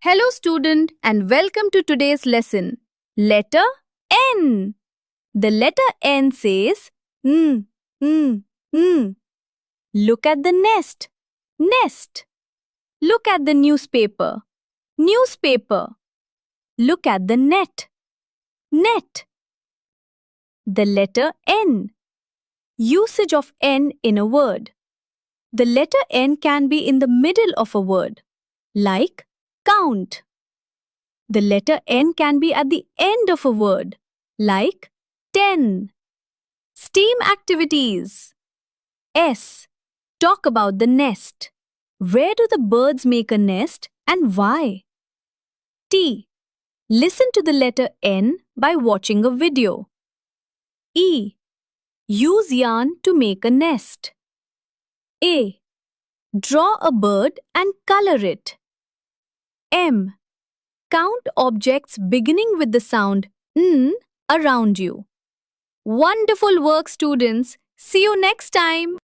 Hello student and welcome to today's lesson. Letter N. The letter N says mm, mm, mm. Look at the nest. Nest. Look at the newspaper. Newspaper. Look at the net. Net. The letter N. Usage of N in a word. The letter N can be in the middle of a word, like count. The letter N can be at the end of a word, like 10. STEAM activities. S. Talk about the nest. Where do the birds make a nest and why? T. Listen to the letter N by watching a video. E. Use yarn to make a nest. A. Draw a bird and color it. M. Count objects beginning with the sound N around you. Wonderful work, students. See you next time.